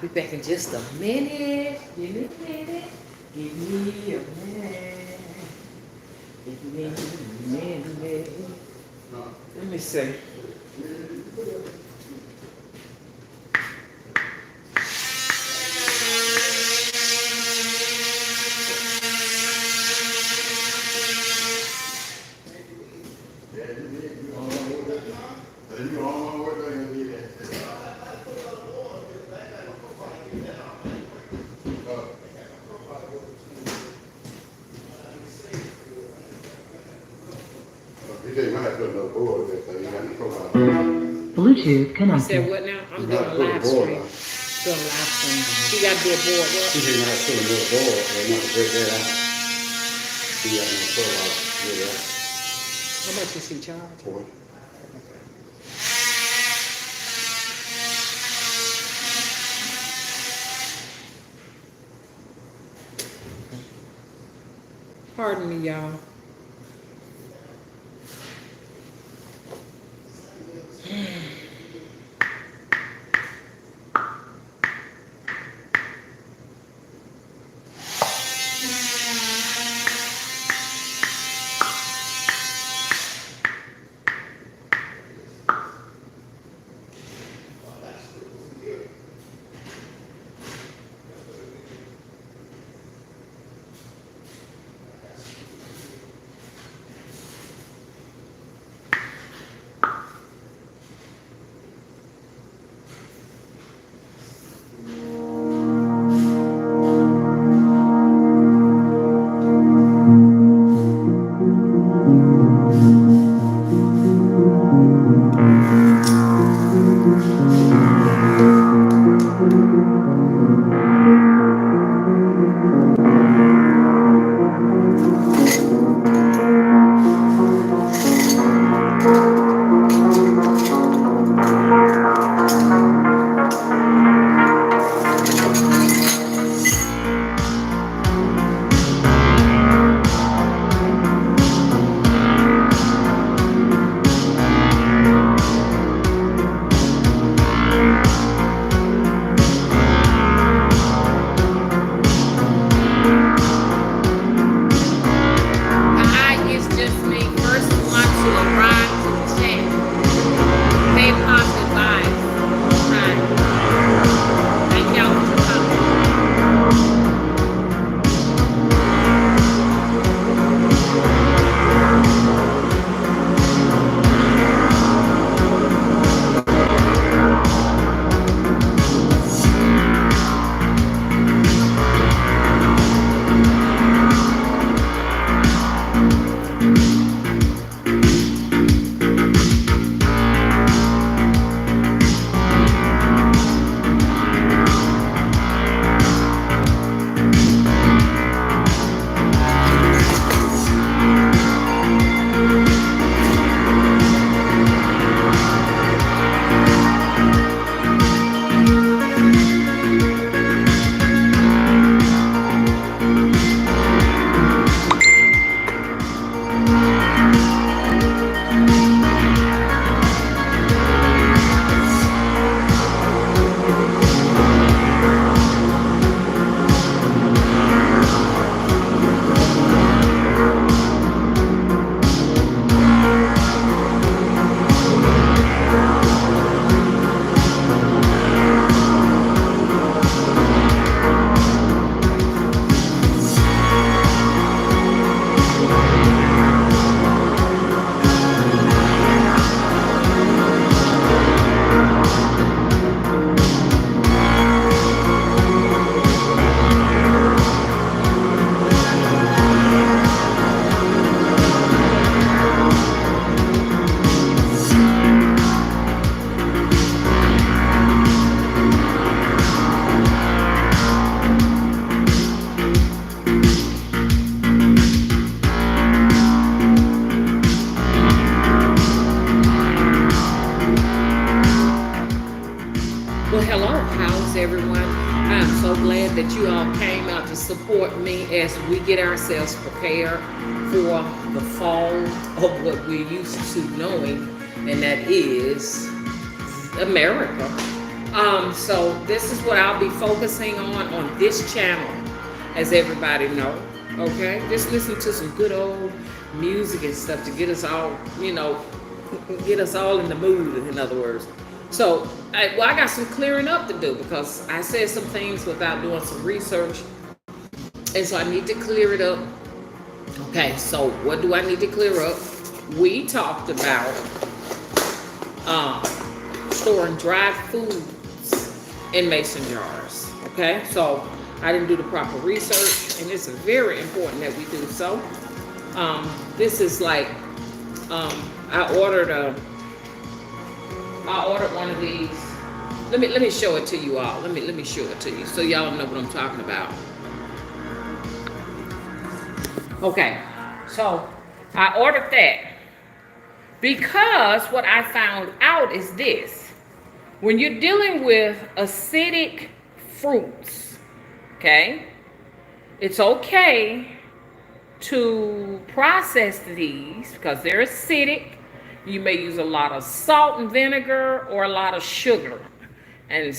Be back in just a minute. Give me a minute. Give me a minute. Give me a minute. Let me see. Bluetooth You connected. said what now? I'm doing a live stream. Doing a live stream. She got to do a board. What? She didn't have to do a board. They want to break that out. She got no pull out. Yeah. How much does she charge? For it. Pardon me, y'all. Well, hello, how's everyone? I'm so glad that you all came out to support me as we get ourselves prepared for the fall of what we're used to knowing, and that is America. So this is what I'll be focusing on this channel, as everybody know. Okay, just listen to some good old music and stuff to get us all, get us all in the mood. In other words, so I got some clearing up to do because I said some things without doing some research, and so I need to clear it up. Okay, so what do I need to clear up? We talked about storing dried foods in mason jars. Okay, so I didn't do the proper research, and it's very important that we do so. This is like I ordered one of these. Let me show it to you all. Let me show it to you so y'all know what I'm talking about. Okay, so I ordered that because what I found out is this: when you're dealing with acidic fruits, okay, it's okay to process these because they're acidic. You may use a lot of salt and vinegar or a lot of sugar, and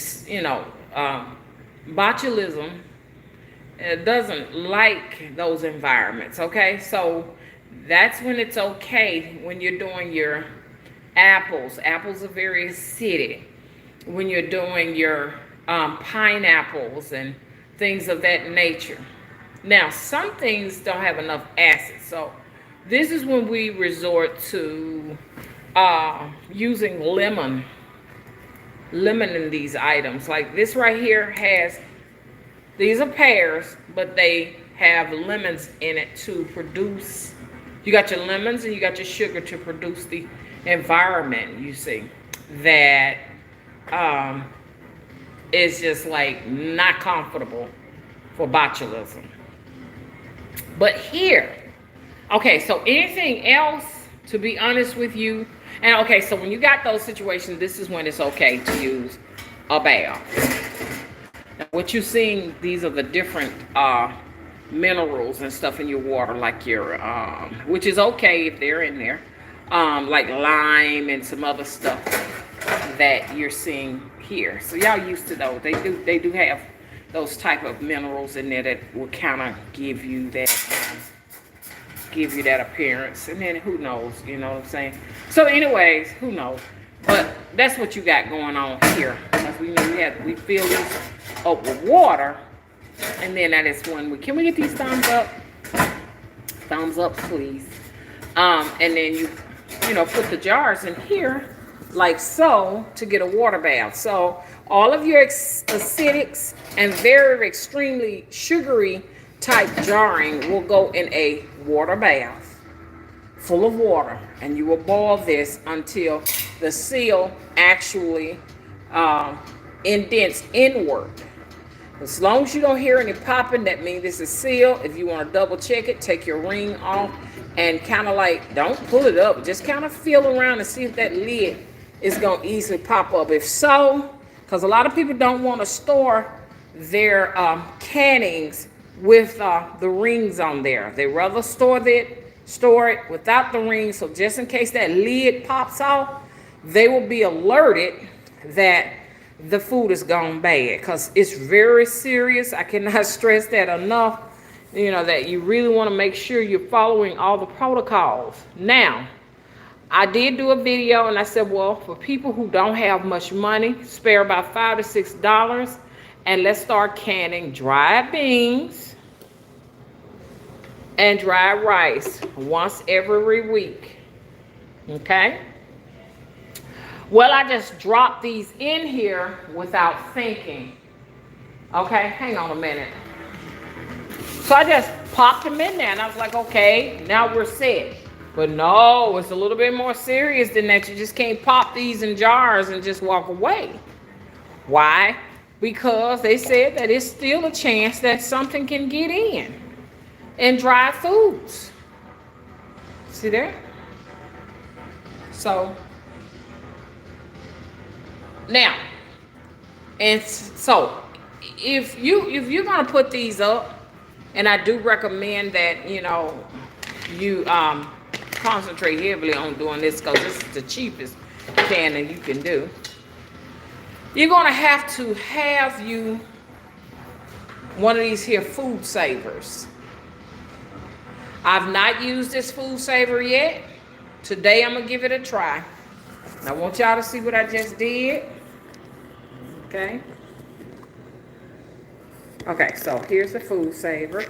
botulism doesn't like those environments. Okay, so that's when it's okay when you're doing your apples. Apples are very acidic. When you're doing your pineapples and things of that nature. Now, some things don't have enough acid, so this is when we resort to using lemon in these items. Like this right here these are pears, but they have lemons in it to produce. You got your lemons and you got your sugar to produce the environment, you see, that is just like not comfortable for botulism. But here, okay, so anything else, to be honest with you, and okay, so when you got those situations, this is when it's okay to use a bath. Now, what you're seeing, these are the different minerals and stuff in your water, like your, which is okay if they're in there, like lime and some other stuff that you're seeing here. So y'all used to those. They do have those type of minerals in there that will kind of give you that appearance. And then who knows, you know what I'm saying? So anyways, who knows? But that's what you got going on here. As we fill this up with water, and then that is when can we get these thumbs up? Thumbs up, please. And then you put the jars in here like so to get a water bath. So all of your acidics and very extremely sugary type jarring will go in a water bath full of water, and you will boil this until the seal actually indents inward. As long as you don't hear any popping, that means this is sealed. If you want to double check it, take your ring off and kind of like, don't pull it up, just kind of feel around and see if that lid is going to easily pop up. If so, because a lot of people don't want to store their cannings with the rings on there. They rather store it without the rings. So just in case that lid pops off, they will be alerted that the food is gone bad, because it's very serious. I cannot stress that enough, that you really want to make sure you're following all the protocols. Now, I did do a video and I said, well, for people who don't have much money, spare about $5 to $6, and let's start canning dried beans and dried rice once every week. Okay? Well, I just dropped these in here without thinking. Okay, hang on a minute. So I just popped them in there and I was like, okay, now we're set. But no, it's a little bit more serious than that. You just can't pop these in jars and just walk away. Why? Because they said that it's still a chance that something can get in dried foods. See there? So now, and so if you're gonna put these up, and I do recommend that you concentrate heavily on doing this, because this is the cheapest canning you can do. You're gonna have to have you one of these here food savers. I've not used this food saver yet. Today I'm gonna give it a try. I want y'all to see what I just did. Okay. Okay, so here's the food saver.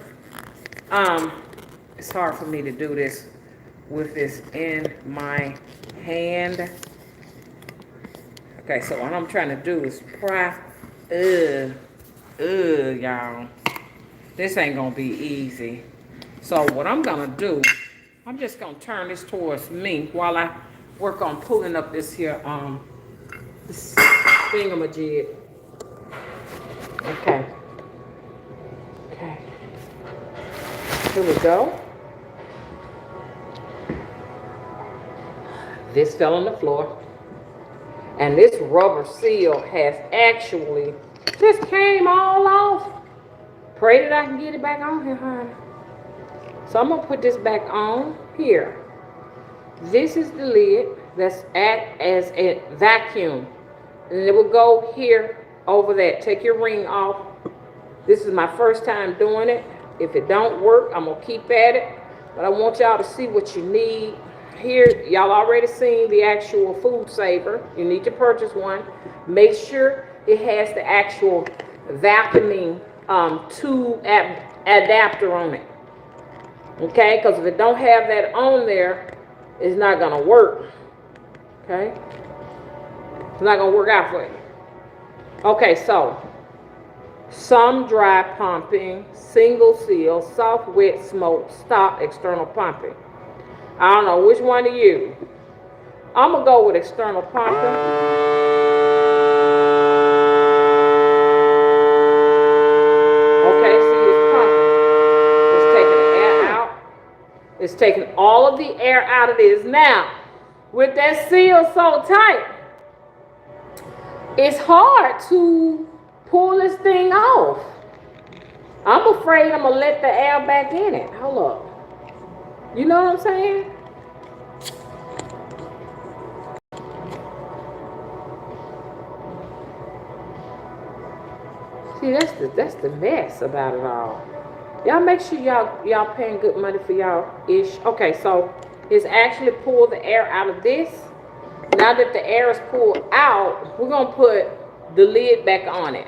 It's hard for me to do this with this in my hand. Okay, so what I'm trying to do is pry. Y'all. This ain't gonna be easy. So what I'm gonna do, I'm just gonna turn this towards me while I work on pulling up this here, this thingamajig. Okay. Okay. Here we go. This fell on the floor. And this rubber seal has actually just came all off. Pray that I can get it back on here, honey. So I'm gonna put this back on here. This is the lid that's act as a vacuum. And it will go here over that. Take your ring off. This is my first time doing it. If it don't work, I'm gonna keep at it. But I want y'all to see what you need. Here, y'all already seen the actual food saver. You need to purchase one. Make sure it has the actual vacuuming tube adapter on it. Okay, because if it don't have that on there, it's not gonna work. Okay, it's not gonna work out for you. Okay, so some dry pumping, single seal, soft wet smoke, stop external pumping. I don't know which one to use. I'm gonna go with external pumping. Okay, see, it's pumping. It's taking the air out. It's taking all of the air out of this. Now, with that seal so tight, it's hard to pull this thing off. I'm afraid I'm gonna let the air back in it. Hold up. You know what I'm saying? See, that's the mess about it all. Y'all make sure y'all paying good money for y'all ish. Okay, so it's actually pulled the air out of this. Now that the air is pulled out, we're gonna put the lid back on it.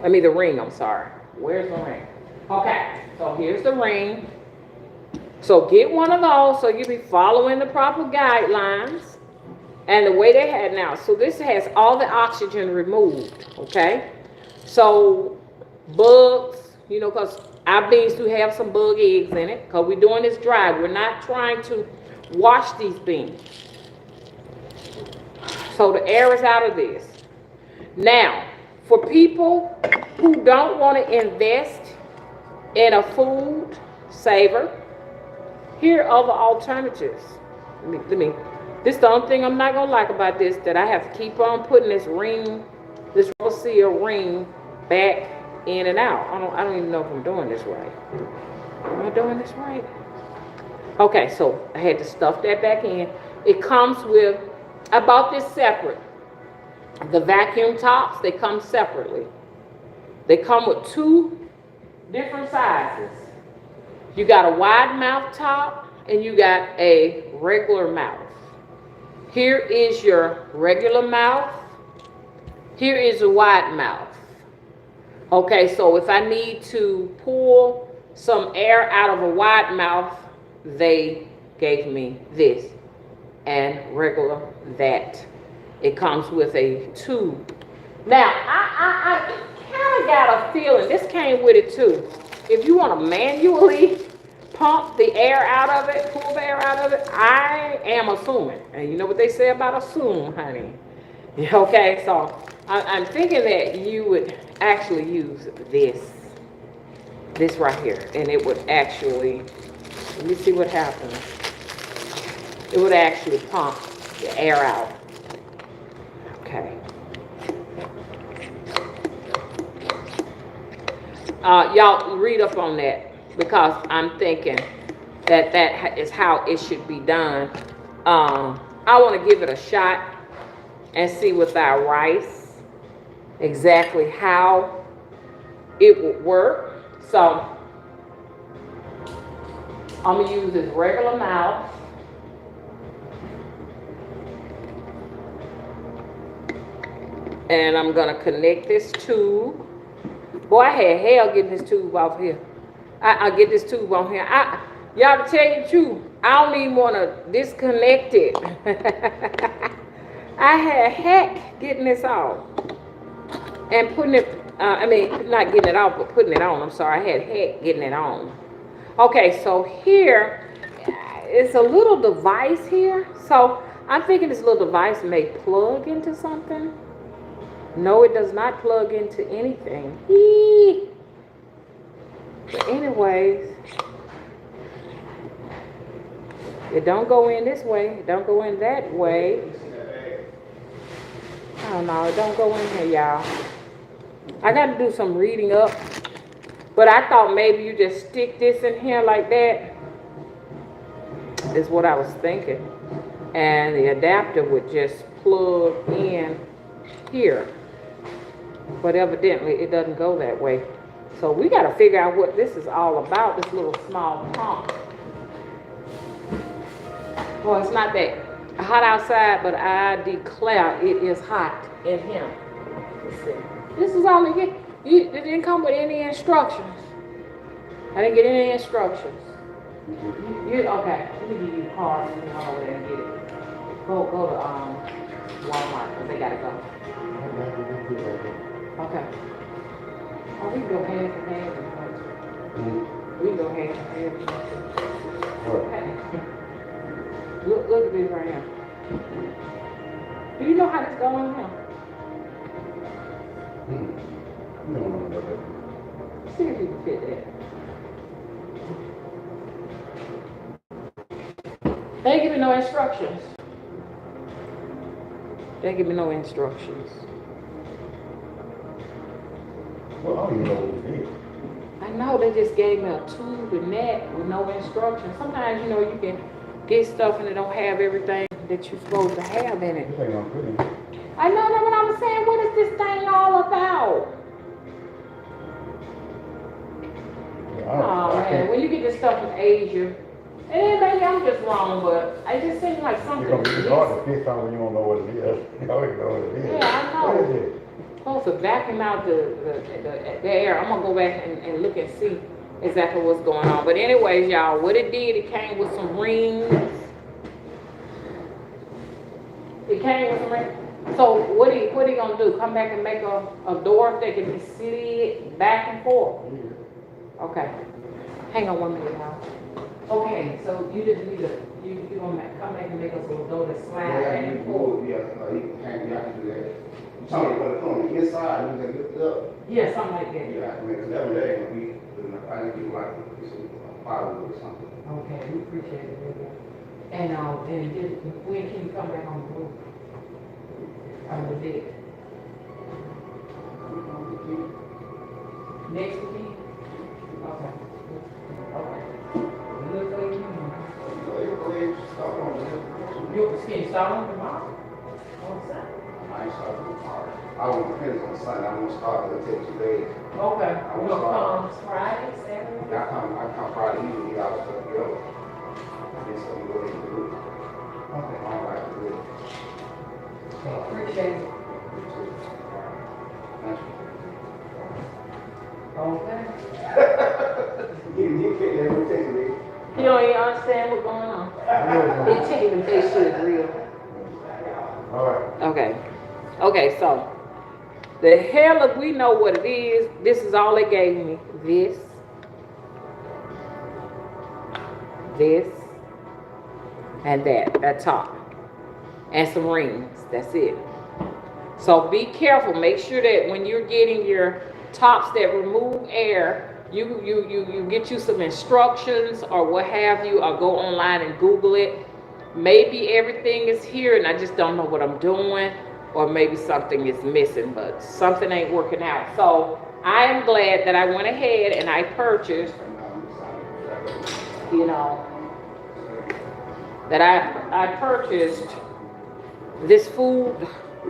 I mean the ring, I'm sorry. Where's the ring? Okay, so here's the ring. So get one of those so you'll be following the proper guidelines and the way they had now. So this has all the oxygen removed, okay? So bugs, you know, because our beans do have some bug eggs in it because we're doing this dry. We're not trying to wash these beans. So the air is out of this. Now, for people who don't want to invest in a food saver, here are the alternatives. This is the only thing I'm not gonna like about this, that I have to keep on putting this ring, this rubber seal ring back in and out. I don't even know if I'm doing this right. Am I doing this right? Okay, so I had to stuff that back in. It comes with, I bought this separate. The vacuum tops, they come separately. They come with two different sizes. You got a wide mouth top and you got a regular mouth. Here is your regular mouth. Here is a wide mouth. Okay, so if I need to pull some air out of a wide mouth, they gave me this, and regular that. It comes with a tube. Now, I kind of got a feeling, this came with it too. If you want to manually pump the air out of it, pull the air out of it, I am assuming. And you know what they say about assume, honey. Okay, so I'm thinking that you would actually use this right here. And it would actually, let me see what happens. It would actually pump the air out. Okay. Y'all read up on that, because I'm thinking that is how it should be done. I want to give it a shot. and see with our rice exactly how it would work. So I'm gonna use this regular mouse. And I'm gonna connect this tube. Boy, I had hell getting this tube off here. I get this tube on here. Y'all, to tell you the truth, I don't even want to disconnect it. I had heck getting this off and putting it. I mean, not getting it off, but putting it on. I'm sorry, I had heck getting it on. Okay, so here it's a little device here. So I'm thinking this little device may plug into something. No, it does not plug into anything. Eee. But anyways, it don't go in this way. It don't go in that way. I don't know. It don't go in here, y'all. I got to do some reading up. But I thought maybe you just stick this in here like that. Is what I was thinking. And the adapter would just plug in here. But evidently it doesn't go that way. So we got to figure out what this is all about, this little small pump. Well, it's not that hot outside, but I declare it is hot in here. Let's see. This is all it didn't come with any instructions. I didn't get any instructions. Okay, let me give you the card and you can go over there and get it. Go to Walmart, because they gotta go. Okay. Oh, we can go hand in hand. We can go hand in hand. Okay. Look at this right here. Do you know how this goes on here? See if you can fit that. They ain't give me no instructions. They ain't give me no instructions. Well, I don't even know what it is. I know they just gave me a tube and that with no instructions. Sometimes, you can get stuff and it don't have everything that you're supposed to have in it. This ain't gonna fit in. I know that what I'm saying. What is this thing all about? Oh man, when you get this stuff from Asia, and maybe I'm just wrong, but it just seems like something. It's hard to fit something when you don't know what it is. You don't even know what it is. Yeah, I know. What is it? Supposed to vacuum out the air. I'm gonna go back and look and see exactly what's going on. But anyways, y'all, what it did, it came with some rings. It came with some rings. So what he gonna do? Come back and make a door that can be slid back and forth? Okay. Hang on 1 minute, y'all. Okay, so you didn't need you gonna come back and make us a little door that slides back and forth? Yeah, you can do that. You talking about on the inside, you can lift it up. Yeah, something like that. Yeah, I mean, because that ain't gonna be good enough. I think you like firewood or something. Okay, we appreciate it, baby. And when can you come back on the roof? On the deck? Next weekend? Okay. Okay. Looks like you can start on tomorrow? On Sunday? I ain't starting tomorrow. I won't finish on Sunday. I'm gonna start it'll take 2 days. Okay. I We're will gonna start. come Friday, Saturday? I come Friday evening, get out stuff to go. And so we go ahead and do it. Okay. I don't like to do it. Appreciate it. Thank you. Okay. You fit that rotation, man. You don't even understand what's going on. They can't even say shit is real. All right. Okay, so the hell if we know what it is, this is all they gave me. This, and that top. And some rings, that's it. So be careful, make sure that when you're getting your tops that remove air, you get you some instructions or what have you, or go online and Google it. Maybe everything is here and I just don't know what I'm doing, or maybe something is missing, but something ain't working out. So I am glad that I went ahead and I purchased, that I purchased this food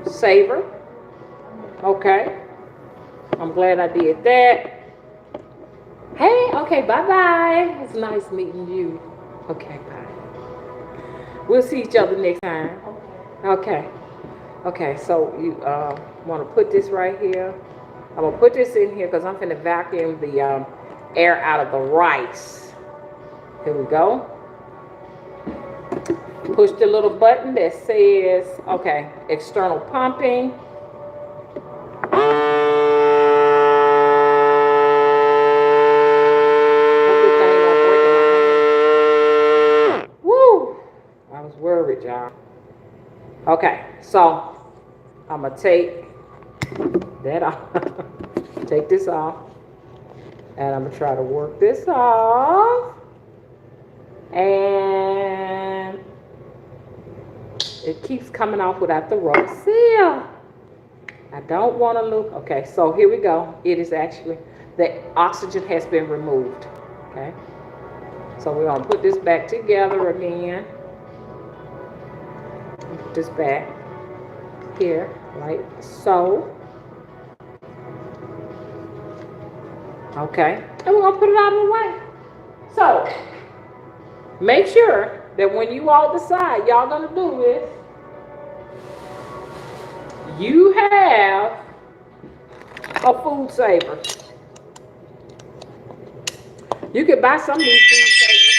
saver. Okay. I'm glad I did that. Hey, okay, bye-bye. It's nice meeting you. Okay, bye. We'll see each other next time. Okay. Okay, so you want to put this right here. I'm going to put this in here because I'm going to vacuum the air out of the rice. Here we go. Push the little button that says, okay, external pumping. Woo! I was worried, y'all. Okay, so I'm going to take that off. Take this off. And I'm going to try to work this off. And it keeps coming off without the rubber seal. I don't want to look. Okay, so here we go. It is actually, the oxygen has been removed. Okay. So we're going to put this back together again. Put this back here, like so. Okay. And we're going to put it out of the way. So, make sure that when you all decide y'all going to do this, you have a food saver. You can buy some of these food savers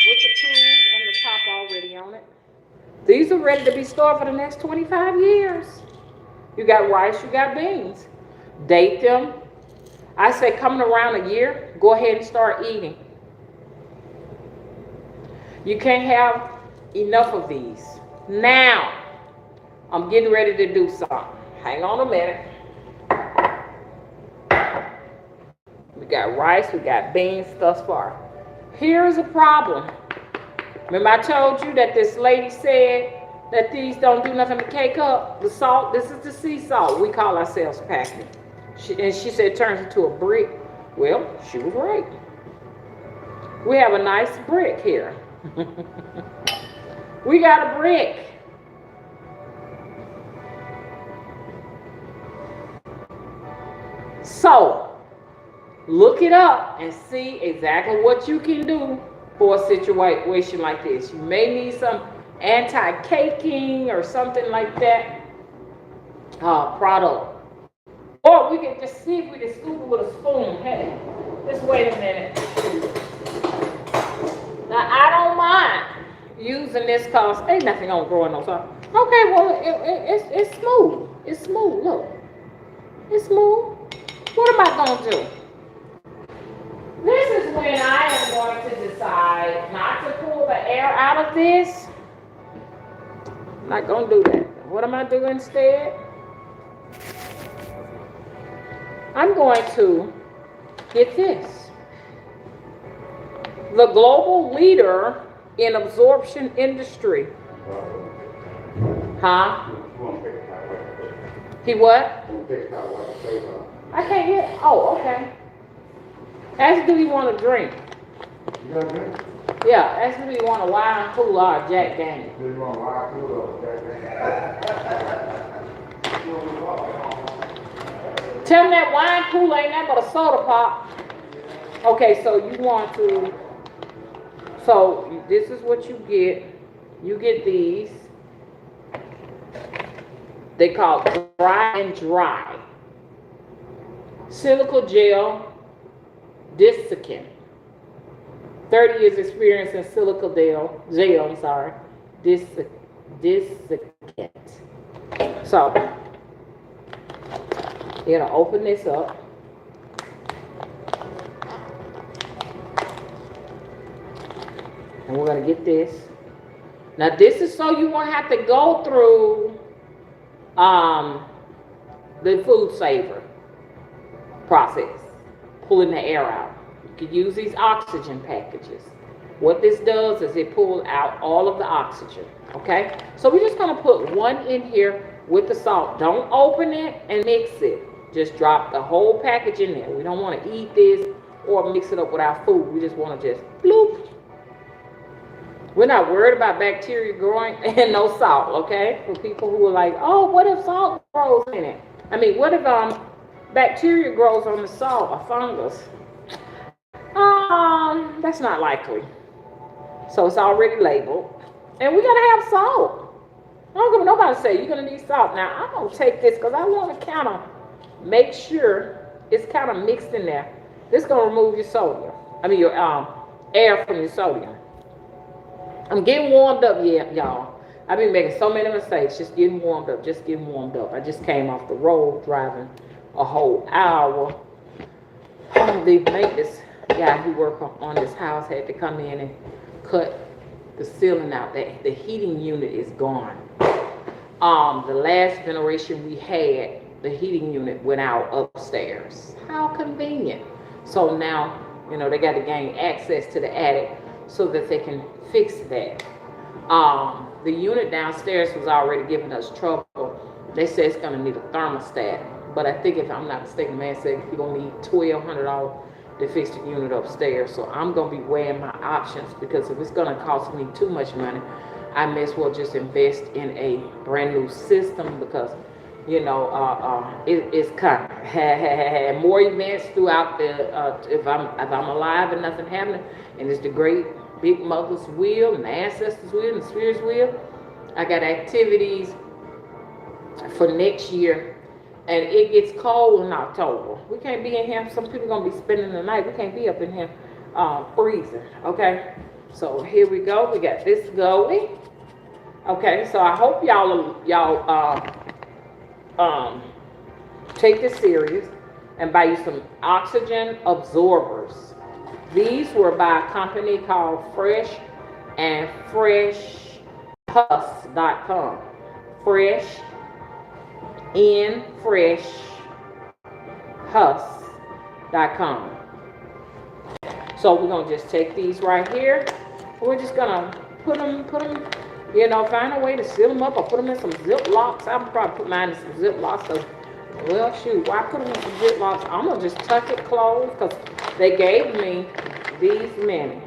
with the tube and the top already on it. These are ready to be stored for the next 25 years. You got rice, you got beans. Date them. I say coming around a year, go ahead and start eating. You can't have enough of these. Now, I'm getting ready to do something. Hang on a minute. We got rice, we got beans thus far. Here's a problem. Remember I told you that this lady said that these don't do nothing to cake up? The salt, this is the sea salt. We call ourselves packing. And she said it turns into a brick. Well, she was right. We have a nice brick here. We got a brick. So, look it up and see exactly what you can do for a situation like this. You may need some anti-caking or something like that product. Or we can just see if we can scoop it with a spoon. Hey, just wait a minute. Now, I don't mind using this because ain't nothing gonna grow in no salt. Okay, well, it's smooth. It's smooth, look. It's smooth. What am I gonna do? This is when I am going to decide not to pull the air out of this. I'm not gonna do that. What am I doing instead? I'm going to get this. The global leader in absorption industry. Huh? He what? I can't hear. Oh, okay. Ask do you want a drink? You got a drink? Yeah, ask do you want a wine cooler or a Jack Daniels? Do you want a wine cooler or Jack Daniels? Tell me that wine cooler ain't nothing but a soda pop. Okay, so you want to, so this is what you get. You get these. They call dry and dry. Silica gel, desiccant. 30 years experience in silica gel, desiccant. So, you're gonna open this up. And we're gonna get this. Now this is so you won't have to go through the food saver process, pulling the air out. You can use these oxygen packages. What this does is it pulls out all of the oxygen, okay? So we're just gonna put one in here with the salt. Don't open it and mix it. Just drop the whole package in there. We don't wanna eat this or mix it up with our food. We just wanna just bloop. We're not worried about bacteria growing and no salt, okay? For people who are like, oh, what if salt grows in it? I mean, what if bacteria grows on the salt or fungus? That's not likely. So it's already labeled. And we gotta have salt. I don't give a nobody say you're gonna need salt. Now I'm gonna take this because I want to kind of make sure it's kind of mixed in there. This is gonna remove your sodium. I mean your air from your sodium. I'm getting warmed up, yeah, y'all. I've been making so many mistakes, just getting warmed up, just getting warmed up. I just came off the road driving a whole hour. The maintenance guy who worked on this house had to come in and cut the ceiling out. The heating unit is gone. The last generation we had, the heating unit went out upstairs. How convenient. So now, you know, they got to gain access to the attic so that they can fix that. The unit downstairs was already giving us trouble. They said it's gonna need a thermostat. But I think if I'm not mistaken, man said you're gonna need $1,200 to fix the unit upstairs. So I'm gonna be weighing my options, because if it's gonna cost me too much money, I may as well just invest in a brand new system, because you know it's kind of more events throughout the if I'm alive and nothing happening, and it's the great big mother's will and the ancestors' will and the spirit's will. I got activities for next year. And it gets cold in October. We can't be in here. Some people gonna be spending the night. We can't be up in here freezing. Okay. So here we go. We got this going. Okay. So I hope y'all take this serious and buy you some oxygen absorbers. These were by a company called freshhusk.com. freshhusk.com. So we're gonna just take these right here. We're just gonna put them, you know, find a way to seal them up or put them in some Ziplocs. I'm probably put mine in some Ziplocs. So, well, shoot, why put them in some Ziplocs? I'm gonna just tuck it closed, because they gave me these many.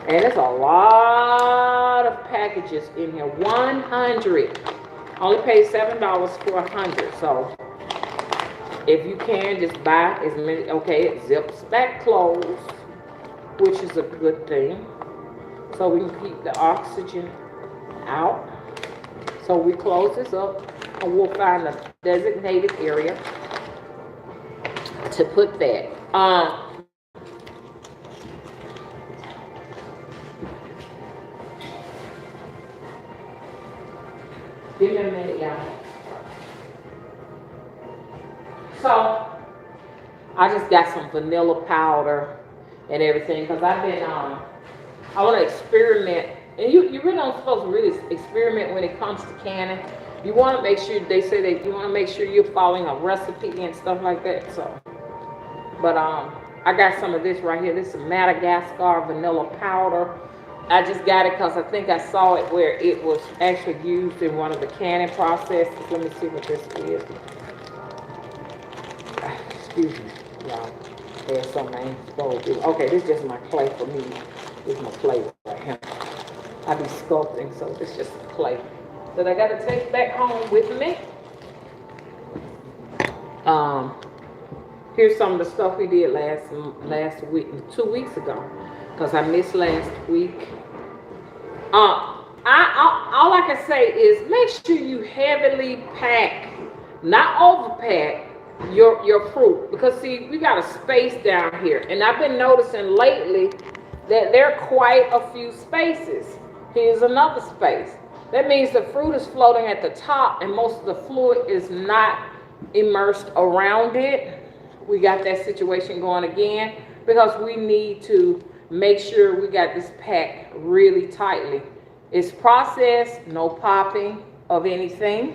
And it's a lot of packages in here. 100. Only paid $7 for 100. So if you can, just buy as many. Okay, it zips back closed, which is a good thing. So we can keep the oxygen out. So we close this up, and we'll find a designated area to put that. Give me a minute, y'all. So, I just got some vanilla powder and everything, because I've been, I want to experiment. And you really don't supposed to really experiment when it comes to canning. You want to make sure, they say that you want to make sure you're following a recipe and stuff like that. So, but I got some of this right here. This is Madagascar vanilla powder. I just got it because I think I saw it where it was actually used in one of the canning processes. Let me see what this is. Excuse me, y'all. There's something I ain't supposed to do. Okay, this is just my clay for me. This is my clay right here. I be sculpting, so this is just clay that I got to take back home with me. Here's some of the stuff we did last week, 2 weeks ago, because I missed last week. All I can say is make sure you heavily pack, not overpack, your fruit, because see, we got a space down here, and I've been noticing lately that there are quite a few spaces. Here's another space. That means the fruit is floating at the top, and most of the fluid is not immersed around it. We got that situation going again, because we need to make sure we got this packed really tightly. It's processed, no popping of anything.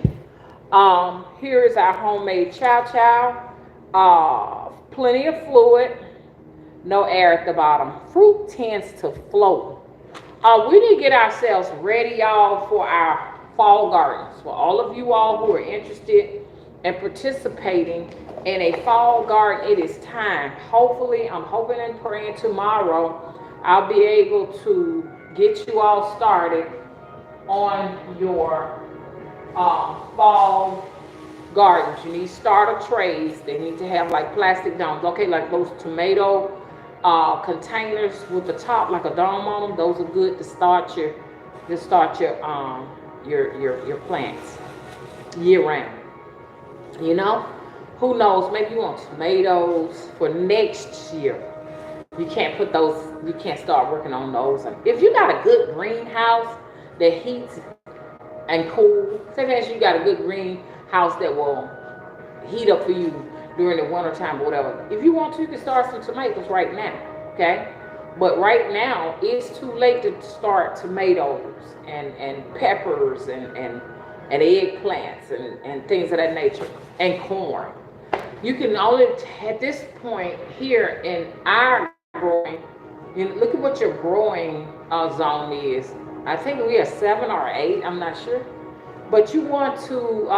Here is our homemade chow chow. Plenty of fluid, no air at the bottom. Fruit tends to float. We need to get ourselves ready, y'all, for our fall gardens. For all of you all who are interested in participating in a fall garden, it is time. Hopefully, I'm hoping and praying tomorrow I'll be able to get you all started on your fall gardens. You need starter trays. They need to have like plastic domes. Okay, like those tomato containers with the top like a dome on them. Those are good to start your plants year round. You know, who knows? Maybe you want tomatoes for next year. You can't put those. You can't start working on those. If you got a good greenhouse that heats and cool, say for instance you got a good greenhouse that will heat up for you during the winter time or whatever. If you want to, you can start some tomatoes right now, okay? But right now, it's too late to start tomatoes and peppers and eggplants and things of that nature, and corn. You can only, at this point here in our growing, look at what your growing zone is. I think we are 7 or 8, I'm not sure. But you want to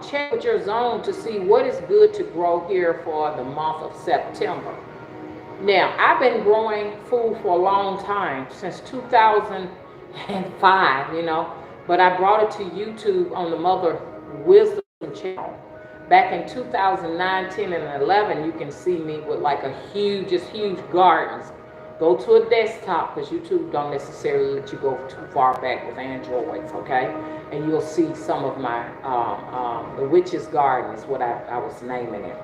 check with your zone to see what is good to grow here for the month of September. Now, I've been growing food for a long time, since 2005, you know, but I brought it to YouTube on the Mother Wisdom channel. Back in 2009, 10, and 11, you can see me with like huge gardens. Go to a desktop, because YouTube don't necessarily let you go too far back with Androids, okay? And you'll see some of my, the Witch's Garden is what I was naming it.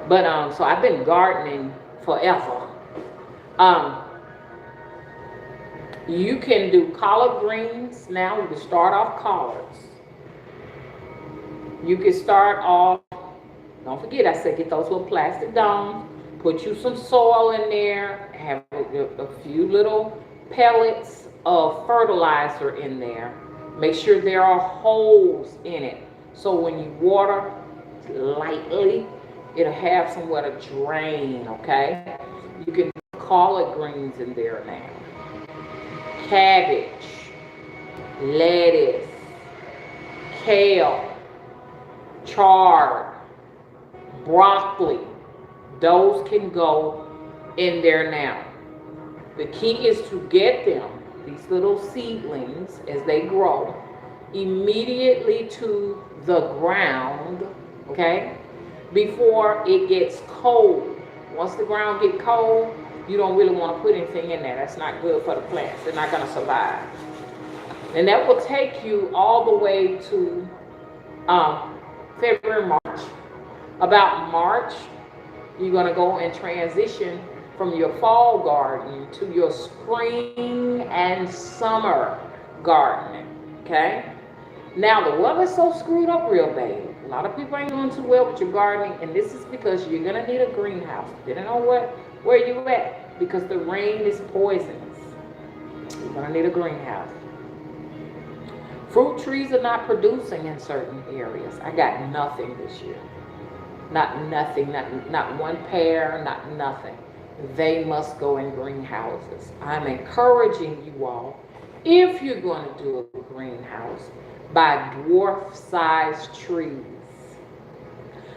But, so I've been gardening forever. You can do collard greens now. You can start off collards. You can start off, don't forget I said get those little plastic domes, put you some soil in there, have a few little pellets of fertilizer in there. Make sure there are holes in it, so when you water lightly, it'll have somewhere to drain, okay? You can put collard greens in there now. Cabbage, lettuce, kale, chard, broccoli, those can go in there now. The key is to get them, these little seedlings, as they grow, immediately to the ground, okay, before it gets cold. Once the ground gets cold, you don't really want to put anything in there. That's not good for the plants. They're not going to survive. And that will take you all the way to February, March. About March, you're going to go and transition from your fall garden to your spring and summer gardening, okay? Now, the weather's so screwed up real bad. A lot of people ain't doing too well with your gardening, and this is because you're going to need a greenhouse. Didn't know where you at, because the rain is poisonous. You're going to need a greenhouse. Fruit trees are not producing in certain areas. I got nothing this year. Not one pear, not nothing. They must go in greenhouses. I'm encouraging you all, if you're going to do a greenhouse, buy dwarf-sized trees.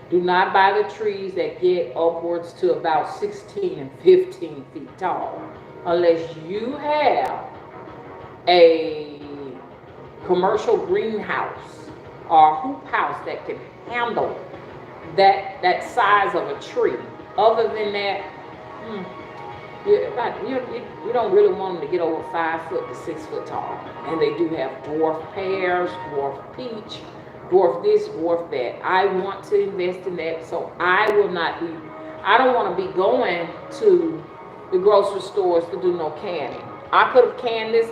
Do not buy the trees that get upwards to about 16 and 15 feet tall, unless you have a commercial greenhouse or a hoop house that can handle that size of a tree. Other than that, you don't really want them to get over 5 foot to 6 foot tall. And they do have dwarf pears, dwarf peach, dwarf this, dwarf that. I want to invest in that, so I don't want to be going to the grocery stores to do no canning. I could have canned this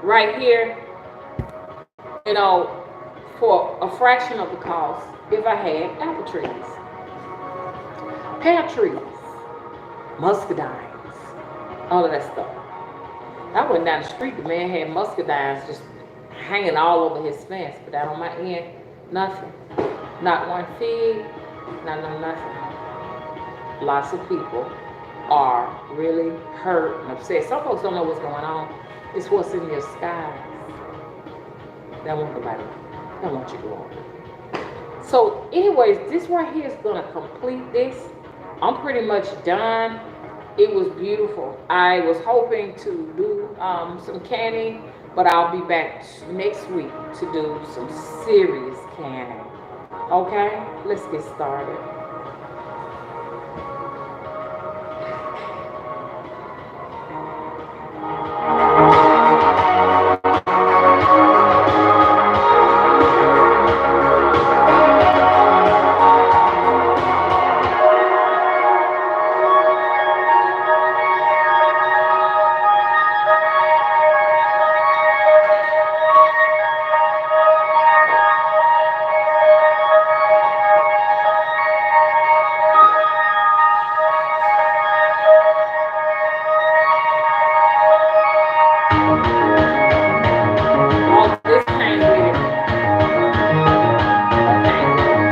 right here, you know, for a fraction of the cost if I had apple trees, pear trees, muscadines, all of that stuff. I went down the street, the man had muscadines just hanging all over his fence, but down on my end, nothing. Not one fig, nothing. Lots of people are really hurt and upset. Some folks don't know what's going on. It's what's in your skies. They don't want nobody. They don't want you growing. So anyways, this right here is going to complete this. I'm pretty much done It was beautiful. I was hoping to do some canning, but I'll be back next week to do some serious canning. Okay, let's get started. Oh, this came with it. Came with it.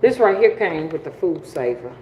This right here came with the food saver.